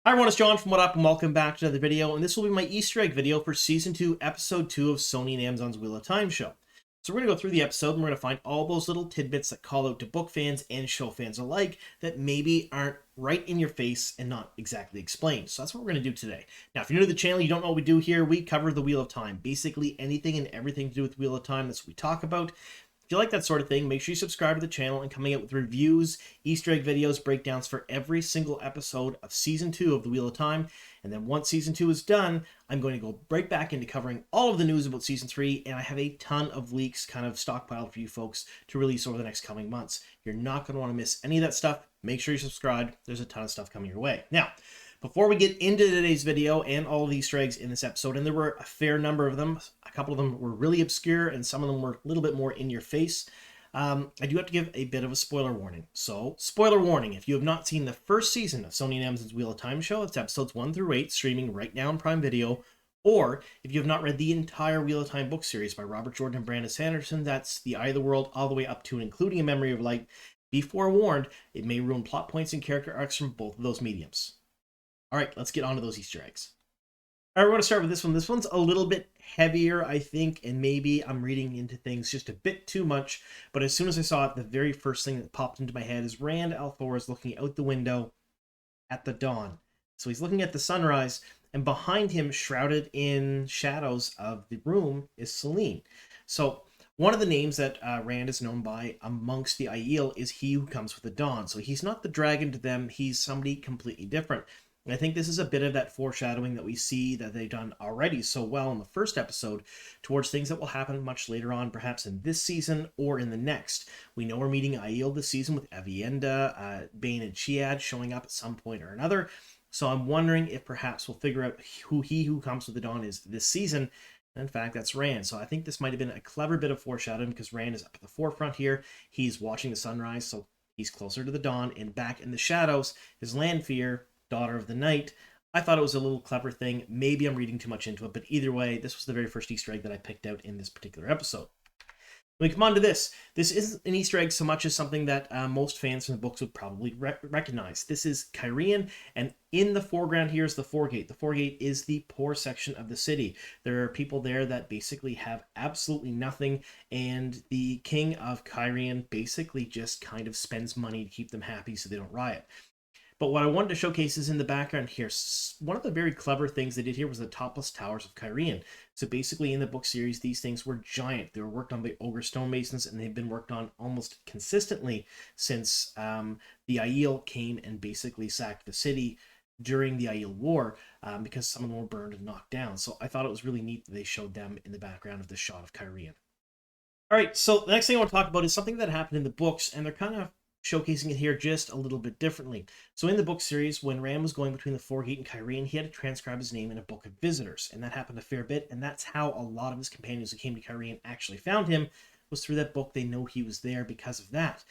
Hi everyone, it's John from What Up, and welcome back to another video, and this will be my Easter egg video for Season 2, Episode 2 of Sony and Amazon's Wheel of Time show. So we're going to go through the episode, and we're going to find all those little tidbits that call out to book fans and show fans alike that maybe aren't right in your face and not exactly explained. So that's what we're going to do today. Now, if you're new to the channel, you don't know what we do here, we cover the Wheel of Time. Basically anything and everything to do with Wheel of Time, that's what we talk about. If you like that sort of thing, make sure you subscribe to the channel and coming out with reviews, Easter egg videos, breakdowns for every single episode of Season 2 of The Wheel of Time. And then once Season 2 is done, I'm going to go right back into covering all of the news about Season 3, and I have a ton of leaks kind of stockpiled for you folks to release over the next coming months. You're not going to want to miss any of that stuff. Make sure you subscribe. There's a ton of stuff coming your way. Now, before we get into today's video and all of the Easter eggs in this episode, and there were a fair number of them, a couple of them were really obscure and some of them were a little bit more in your face, I do have to give a bit of a spoiler warning. So, spoiler warning, if you have not seen the first season of Sony and Amazon's Wheel of Time show, it's episodes 1 through 8, streaming right now on Prime Video, or if you have not read the entire Wheel of Time book series by Robert Jordan and Brandon Sanderson, that's The Eye of the World all the way up to and including A Memory of Light, be forewarned, it may ruin plot points and character arcs from both of those mediums. Alright, let's get on to those Easter eggs. Alright, we're going to start with this one. This one's a little bit heavier, I think, and maybe I'm reading into things just a bit too much, but as soon as I saw it, the very first thing that popped into my head is Rand al'Thor is looking out the window at the dawn. So he's looking at the sunrise, and behind him, shrouded in shadows of the room, is Selene. So one of the names that Rand is known by amongst the Aiel is He Who Comes with the Dawn. So he's not the dragon to them, he's somebody completely different. And I think this is a bit of that foreshadowing that we see that they've done already so well in the first episode towards things that will happen much later on, perhaps in this season or in the next. We know we're meeting Aiel this season with Aviendha, Bane and Chiad showing up at some point or another. So I'm wondering if perhaps we'll figure out who He Who Comes with the Dawn is this season. And in fact, that's Rand. So I think this might have been a clever bit of foreshadowing because Rand is up at the forefront here. He's watching the sunrise, so he's closer to the dawn. And back in the shadows is Lanfear, Daughter of the Night. I thought it was a little clever thing. Maybe I'm reading too much into it, but either way, this was the very first Easter egg that I picked out in this particular episode. When we come on to this isn't an Easter egg so much as something that most fans from the books would probably recognize. This is Cairhien, and in the foreground here is the Foregate. The Foregate is the poor section of the city. There are people there that basically have absolutely nothing, and the king of Cairhien basically just kind of spends money to keep them happy so they don't riot. But what I wanted to showcase is in the background here. One of the very clever things they did here was the topless towers of Cairhien. So basically in the book series, these things were giant. They were worked on by ogre stonemasons, and they've been worked on almost consistently since the Aiel came and basically sacked the city during the Aiel War because some of them were burned and knocked down. So I thought it was really neat that they showed them in the background of the shot of Cairhien. All right, so the next thing I want to talk about is something that happened in the books, and they're kind of showcasing it here just a little bit differently. So in the book series, when Rand was going between the Foregate and Cairhien, he had to transcribe his name in a book of visitors, and that happened a fair bit, and that's how a lot of his companions who came to Cairhien actually found him, was through that book. They know he was there because of that.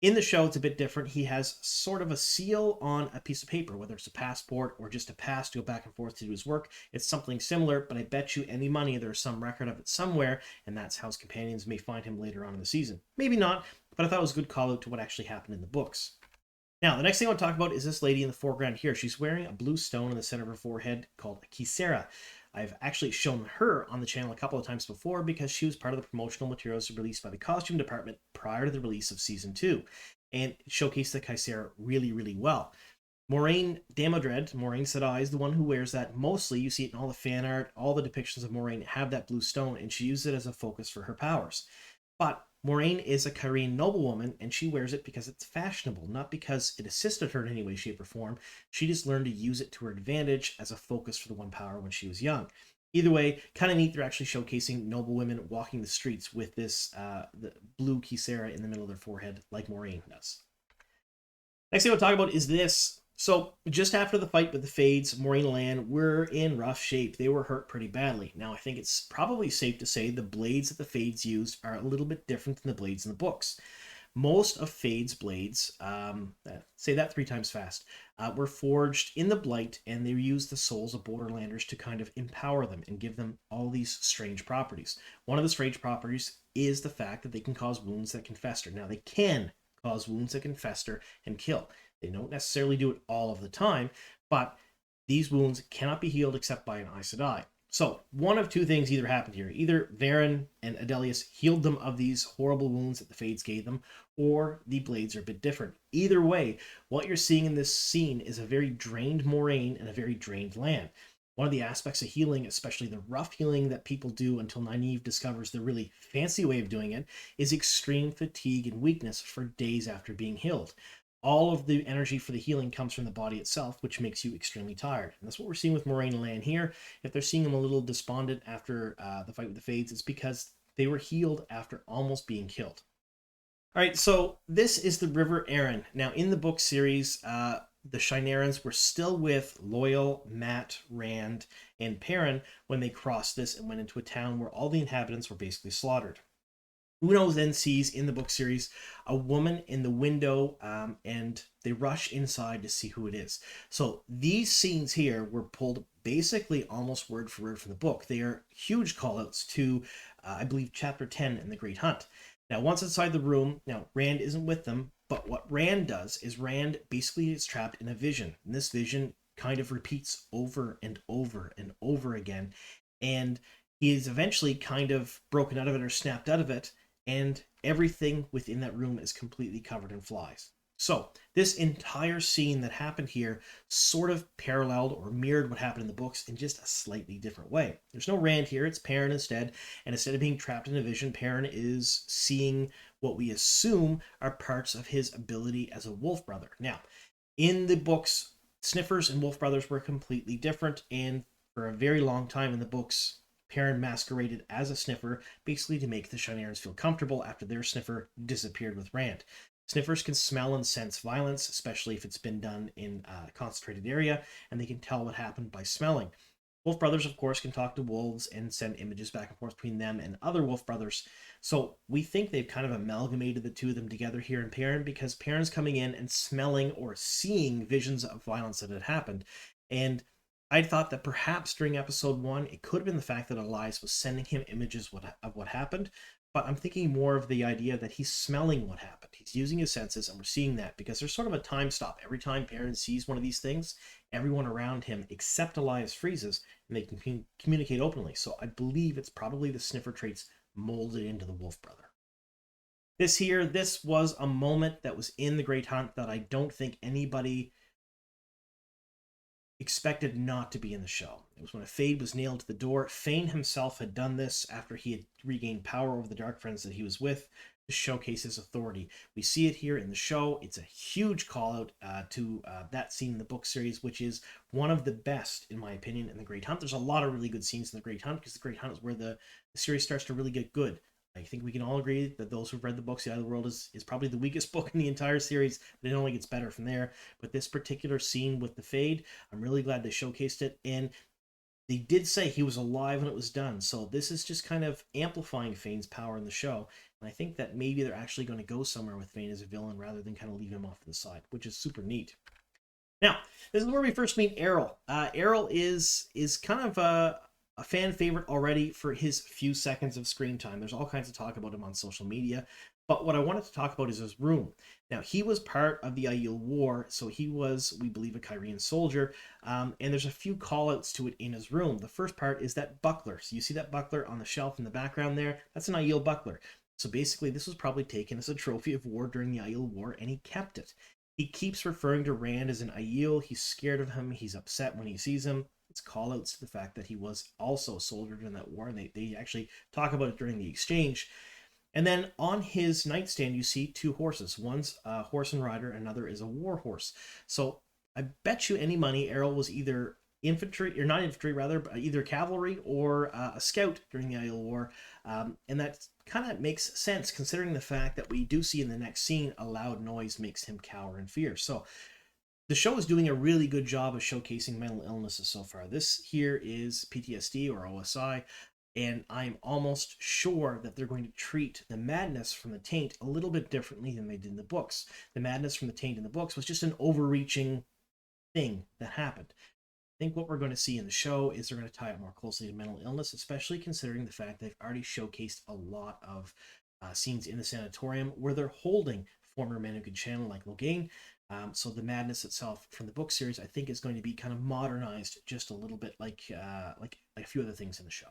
In the show, it's a bit different. He has sort of a seal on a piece of paper, whether it's a passport or just a pass to go back and forth to do his work. It's something similar, but I bet you any money there's some record of it somewhere, and that's how his companions may find him later on in the season. Maybe not, but I thought it was a good call out to what actually happened in the books. Now, the next thing I want to talk about is this lady in the foreground here. She's wearing a blue stone in the center of her forehead called a Kisera. I've actually shown her on the channel a couple of times before because she was part of the promotional materials released by the costume department prior to the release of Season 2. And it showcased the Kisera really, really well. Moiraine Damodred, Moiraine Sedai, is the one who wears that mostly. You see it in all the fan art, all the depictions of Moiraine have that blue stone, and she uses it as a focus for her powers. But Moiraine is a Cairhien noblewoman, and she wears it because it's fashionable, not because it assisted her in any way, shape, or form. She just learned to use it to her advantage as a focus for the One Power when she was young. Either way, kind of neat. They're actually showcasing noble women walking the streets with this the blue Kisera in the middle of their forehead, like Moiraine does. Next thing we'll talk about is this. So, just after the fight with the Fades, Moiraine and Lan were in rough shape. They were hurt pretty badly. Now, I think it's probably safe to say the blades that the Fades used are a little bit different than the blades in the books. Most of Fade's blades, say that 3 times fast, were forged in the Blight, and they used the souls of Borderlanders to kind of empower them and give them all these strange properties. One of the strange properties is the fact that they can cause wounds that can fester. Now, they can cause wounds that can fester and kill. They don't necessarily do it all of the time, but these wounds cannot be healed except by an Aes Sedai. So, one of two things either happened here. Either Varen and Adelius healed them of these horrible wounds that the Fades gave them, or the blades are a bit different. Either way, what you're seeing in this scene is a very drained Moraine and a very drained land. One of the aspects of healing, especially the rough healing that people do until Nynaeve discovers the really fancy way of doing it, is extreme fatigue and weakness for days after being healed. All of the energy for the healing comes from the body itself, which makes you extremely tired. And that's what we're seeing with Moraine and Lan here. If they're seeing them a little despondent after the fight with the Fades, it's because they were healed after almost being killed. All right, so this is the River Arryn. Now, in the book series, the Shienarans were still with Loial, Mat, Rand, and Perrin when they crossed this and went into a town where all the inhabitants were basically slaughtered. Uno then sees in the book series a woman in the window, and they rush inside to see who it is. So these scenes here were pulled basically almost word for word from the book. They are huge callouts to, I believe, chapter 10 in The Great Hunt. Now, once inside the room, now Rand isn't with them, but what Rand does is Rand basically is trapped in a vision. And this vision kind of repeats over and over and over again. And he is eventually kind of broken out of it or snapped out of it. And everything within that room is completely covered in flies. So this entire scene that happened here sort of paralleled or mirrored what happened in the books in just a slightly different way. There's no Rand here, it's Perrin instead, and instead of being trapped in a vision, Perrin is seeing what we assume are parts of his ability as a wolf brother. Now, in the books, Sniffers and wolf brothers were completely different, and for a very long time in the books, Perrin masqueraded as a sniffer, basically to make the Shienarans feel comfortable after their sniffer disappeared with Rand. Sniffers can smell and sense violence, especially if it's been done in a concentrated area, and they can tell what happened by smelling. Wolf brothers, of course, can talk to wolves and send images back and forth between them and other wolf brothers. So we think they've kind of amalgamated the two of them together here in Perrin, because Perrin's coming in and smelling or seeing visions of violence that had happened. And I thought that perhaps during episode 1, it could have been the fact that Elias was sending him images of what happened, but I'm thinking more of the idea that he's smelling what happened. He's using his senses, and we're seeing that because there's sort of a time stop. Every time Perrin sees one of these things, everyone around him, except Elias, freezes, and they can communicate openly. So I believe it's probably the sniffer traits molded into the wolf brother. This was a moment that was in The Great Hunt that I don't think anybody expected not to be in the show. It was when a Fade was nailed to the door. Fane himself had done this after he had regained power over the Dark Friends that he was with to showcase his authority. We see it here in the show. It's a huge call out to that scene in the book series, which is one of the best, in my opinion, in The Great Hunt. There's a lot of really good scenes in The Great Hunt, because The Great Hunt is where the series starts to really get good. I think we can all agree that those who've read the books, The Eye of the World is probably the weakest book in the entire series, but it only gets better from there. But this particular scene with the Fade, I'm really glad they showcased it, and they did say he was alive when it was done, so this is just kind of amplifying Fane's power in the show, and I think that maybe they're actually going to go somewhere with Fane as a villain rather than kind of leave him off to the side, which is super neat. Now, this is where we first meet Errol. Errol is kind of a fan favorite already for his few seconds of screen time. There's all kinds of talk about him on social media, but what I wanted to talk about is his room. Now, he was part of the Aiel War, so he was, we believe, a Kyrian soldier, and there's a few callouts to it in his room. The first part is that buckler. So you see that buckler on the shelf in the background there? That's an Aiel buckler. So basically, this was probably taken as a trophy of war during the Aiel War, and he kept it. He keeps referring to Rand as an Aiel. He's scared of him. He's upset when he sees him. It's callouts to the fact that he was also a soldier during that war, and they actually talk about it during the exchange. And then on his nightstand, you see two horses. One's a horse and rider, another is a war horse. So I bet you any money Errol was either infantry, or not infantry rather, but either cavalry or a scout during the Aiel War. And that kind of makes sense considering the fact that we do see in the next scene a loud noise makes him cower in fear. So the show is doing a really good job of showcasing mental illnesses so far. This here is PTSD or OSI, and I'm almost sure that they're going to treat the madness from the taint a little bit differently than they did in the books. The madness from the taint in the books was just an overreaching thing that happened. I think what we're going to see in the show is they're going to tie it more closely to mental illness, especially considering the fact they've already showcased a lot of scenes in the sanatorium where they're holding former men who could channel like Logain. So the madness itself from the book series, I think, is going to be kind of modernized just a little bit, like a few other things in the show.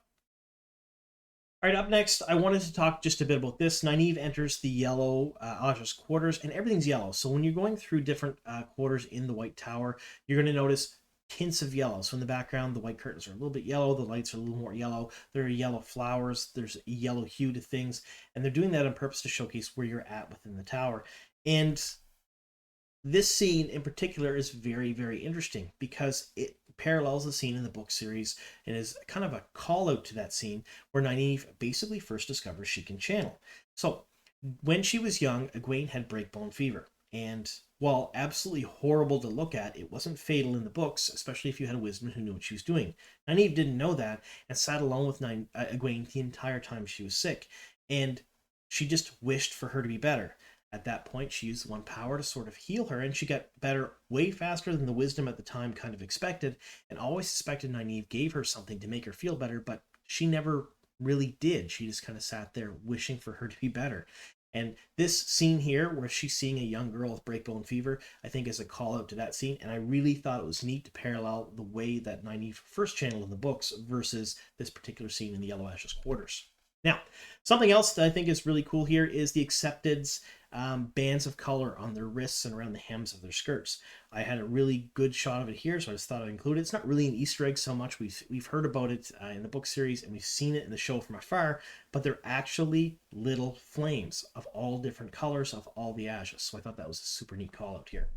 All right, up next, I wanted to talk just a bit about this. Nynaeve enters the yellow Aja's quarters, and everything's yellow. So when you're going through different quarters in the White Tower, you're going to notice tints of yellow. So in the background, the white curtains are a little bit yellow, the lights are a little more yellow, there are yellow flowers, there's a yellow hue to things, and they're doing that on purpose to showcase where you're at within the tower. And this scene in particular is very, very interesting because it parallels the scene in the book series and is kind of a call out to that scene where Nynaeve basically first discovers she can channel. So when she was young, Egwene had breakbone fever, and while absolutely horrible to look at, it wasn't fatal in the books, especially if you had a wisdom who knew what she was doing. Nynaeve didn't know that and sat alone with Egwene the entire time she was sick, and she just wished for her to be better. At that point, she used one power to sort of heal her, and she got better way faster than the wisdom at the time kind of expected, and always suspected Nynaeve gave her something to make her feel better, but she never really did. She just kind of sat there wishing for her to be better. And this scene here, where she's seeing a young girl with breakbone fever, I think is a call out to that scene, and I really thought it was neat to parallel the way that Nynaeve first channeled in the books versus this particular scene in the Yellow Ash's quarters. Now, something else that I think is really cool here is the Accepted's bands of color on their wrists and around the hems of their skirts. I had a really good shot of it here, so I just thought I'd include it. It's not really an Easter egg so much. We've heard about it in the book series, and we've seen it in the show from afar, but they're actually little flames of all different colors of all the Ajas. So I thought that was a super neat call out here.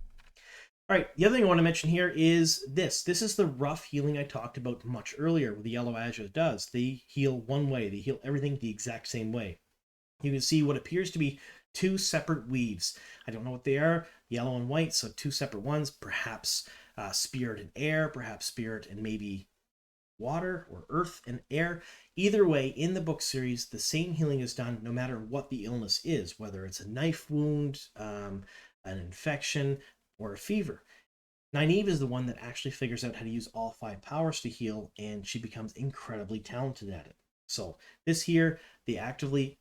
All right, the other thing I want to mention here is this. This is the rough healing I talked about much earlier, what the Yellow Aja does. They heal one way. They heal everything the exact same way. You can see what appears to be two separate weaves. I don't know what they are, yellow and white, so two separate ones, perhaps spirit and air, perhaps spirit and maybe water or earth and air. Either way, in the book series, the same healing is done no matter what the illness is, whether it's a knife wound, an infection, or a fever. Nynaeve is the one that actually figures out how to use all 5 powers to heal, and she becomes incredibly talented at it. So this here, they actively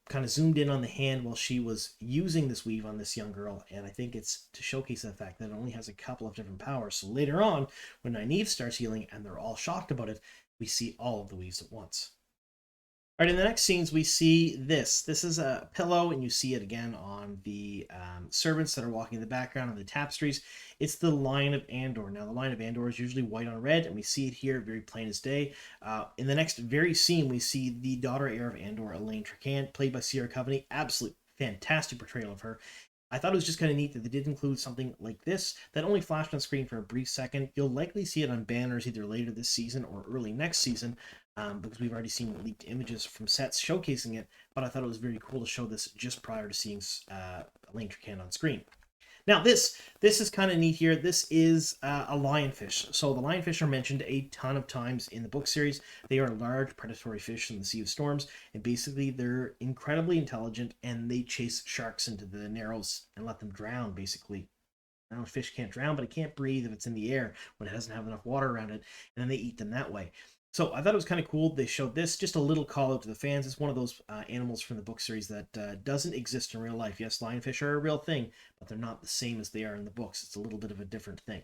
kind of zoomed in on the hand while she was using this weave on this young girl, and I think it's to showcase the fact that it only has a couple of different powers. So later on, when Nynaeve starts healing and they're all shocked about it, we see all of the weaves at once. All right, in the next scenes, we see this. This is a pillow, and you see it again on the servants that are walking in the background of the tapestries. It's the Lion of Andor. Now, the Lion of Andor is usually white on red, and we see it here very plain as day. In the next very scene, we see the daughter heir of Andor, Elaine Trakand, played by Sierra Coveney. Absolute fantastic portrayal of her. I thought it was just kind of neat that they did include something like this that only flashed on screen for a brief second. You'll likely see it on banners either later this season or early next season, because we've already seen leaked images from sets showcasing it, but I thought it was very cool to show this just prior to seeing Elaine Trakand on screen. Now, this is kind of neat here. This is a lionfish. So the lionfish are mentioned a ton of times in the book series. They are large predatory fish in the Sea of Storms, and basically they're incredibly intelligent, and they chase sharks into the Narrows and let them drown, basically. Now, a fish can't drown, but it can't breathe if it's in the air when it doesn't have enough water around it, and then they eat them that way. So I thought it was kind of cool. They showed this, just a little call out to the fans. It's one of those animals from the book series that doesn't exist in real life. Yes, lionfish are a real thing, but they're not the same as they are in the books. It's a little bit of a different thing.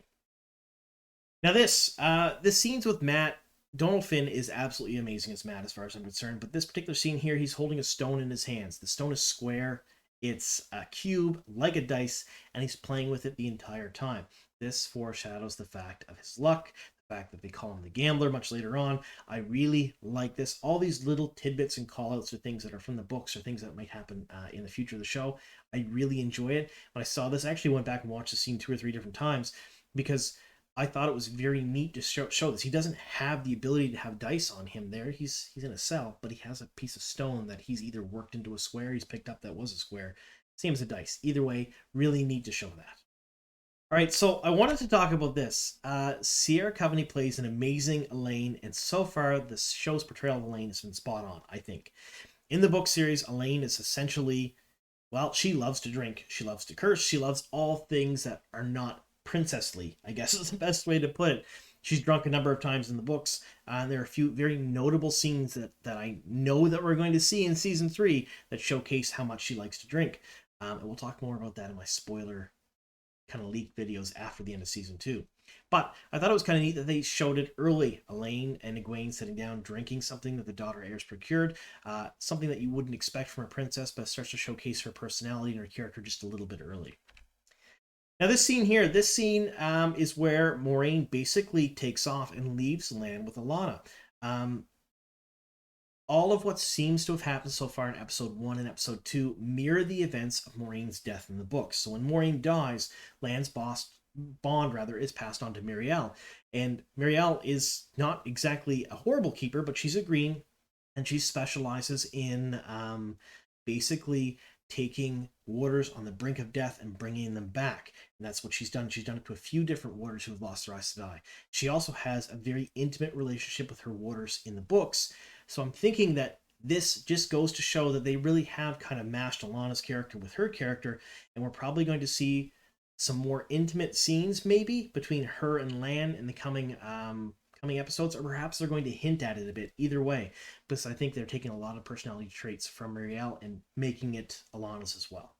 Now the scenes with Matt, Donald Finn is absolutely amazing as Matt as far as I'm concerned, but this particular scene here, he's holding a stone in his hands. The stone is square. It's a cube, like a dice, and he's playing with it the entire time. This foreshadows the fact of his luck, fact that they call him the gambler much later on. I really like this. All these little tidbits and callouts are things that are from the books or things that might happen in the future of the show. I really enjoy it. When I saw this, I actually went back and watched the scene 2 or 3 different times because I thought it was very neat to show this. He doesn't have the ability to have dice on him there. He's in a cell, but he has a piece of stone that he's either worked into a square, he's picked up that was a square. Same as a dice. Either way, really neat to show that. All right, so I wanted to talk about this. Sierra Coveney plays an amazing Elaine, and so far the show's portrayal of Elaine has been spot on, I think. In the book series, Elaine is essentially, well, she loves to drink, she loves to curse, she loves all things that are not princessly, I guess is the best way to put it. She's drunk a number of times in the books, and there are a few very notable scenes that I know that we're going to see in Season 3 that showcase how much she likes to drink. And we'll talk more about that in my spoiler kind of leaked videos after the end of season 2. But I thought it was kind of neat that they showed it early. Elaine and Egwene sitting down, drinking something that the daughter heirs procured. Something that you wouldn't expect from a princess, but starts to showcase her personality and her character just a little bit early. Now this scene is where Moiraine basically takes off and leaves the land with Alana. All of what seems to have happened so far in episode 1 and episode 2 mirror the events of Maureen's death in the books. So when Moiraine dies, Lan's bond is passed on to Mirielle. And Mirielle is not exactly a horrible keeper, but she's a green, and she specializes in basically taking warders on the brink of death and bringing them back. And that's what she's done. She's done it to a few different warders who have lost their eyes to die. She also has a very intimate relationship with her warders in the books. So I'm thinking that this just goes to show that they really have kind of mashed Alana's character with her character, and we're probably going to see some more intimate scenes maybe between her and Lan in the coming episodes, or perhaps they're going to hint at it a bit. Either way, because I think they're taking a lot of personality traits from Mirielle and making it Alana's as well.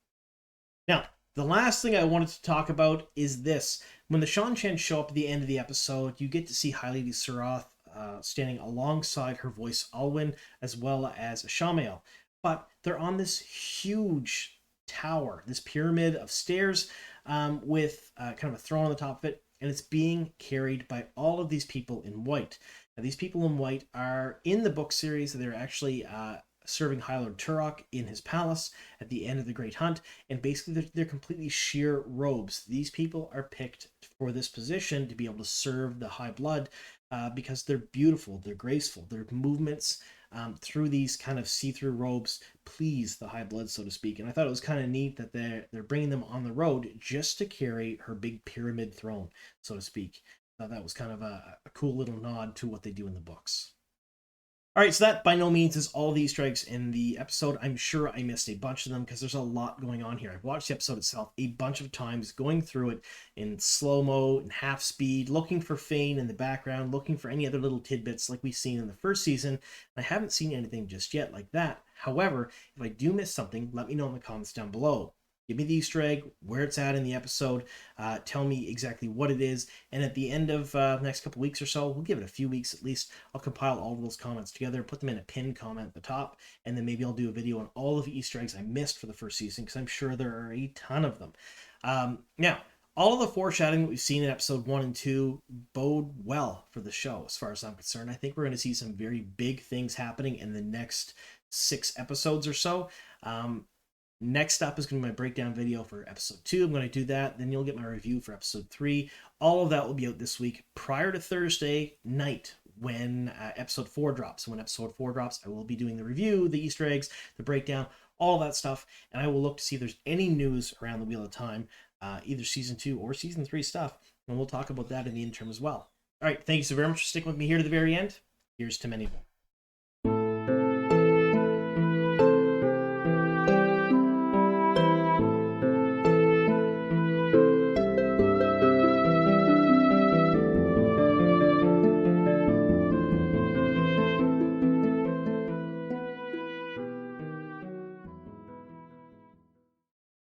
Now, the last thing I wanted to talk about is this. When the Seanchan show up at the end of the episode, you get to see Hailey Suroth standing alongside her voice Alwyn, as well as Shamael. But they're on this huge tower, this pyramid of stairs with kind of a throne on the top of it, and it's being carried by all of these people in white. Now, these people in white are in the book series. They're actually serving High Lord Turok in his palace at the end of the Great Hunt, and basically they're completely sheer robes. These people are picked for this position to be able to serve the High Blood because they're beautiful, they're graceful, their movements through these kind of see-through robes please the High Blood, so to speak. And I thought it was kind of neat that they're bringing them on the road just to carry her big pyramid throne, so to speak. I thought that was kind of a cool little nod to what they do in the books. All right, so that by no means is all the Easter eggs in the episode. I'm sure I missed a bunch of them because there's a lot going on here. I've watched the episode itself a bunch of times, going through it in slow-mo and half speed, looking for Fane in the background, looking for any other little tidbits like we've seen in the first season. I haven't seen anything just yet like that. However, if I do miss something, let me know in the comments down below. Give me the Easter egg, where it's at in the episode, tell me exactly what it is, and at the end of the next couple weeks or so, we'll give it a few weeks at least, I'll compile all of those comments together, put them in a pinned comment at the top, and then maybe I'll do a video on all of the Easter eggs I missed for the first season, because I'm sure there are a ton of them. Now, all of the foreshadowing that we've seen in episode 1 and 2 bode well for the show, as far as I'm concerned. I think we're going to see some very big things happening in the next 6 episodes or so. Next up is going to be my breakdown video for episode 2. I'm going to do that. Then you'll get my review for episode 3. All of that will be out this week prior to Thursday night when episode 4 drops. When episode 4 drops, I will be doing the review, the Easter eggs, the breakdown, all that stuff. And I will look to see if there's any news around the Wheel of Time, either season 2 or season 3 stuff. And we'll talk about that in the interim as well. All right. Thank you so very much for sticking with me here to the very end. Here's to many more.